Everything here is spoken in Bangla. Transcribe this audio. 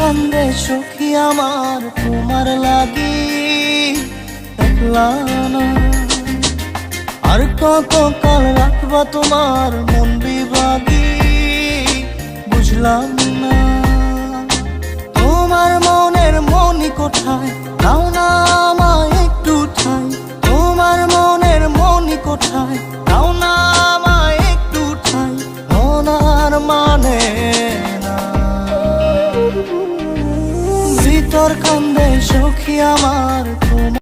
কান্দে সখী আমার তোমার লাগি দেখলা না। আর কত কাল রাখবা তোমার মন বিভাগী বুঝলাম না। তোমার মনের মনি কোথায় দাও না আমায় একটু ঠাই। তোমার মনের মনি কোথায় দাও না আমায় একটু ঠাই। মনার মানে না ভিতর কান্দে সখী আমার।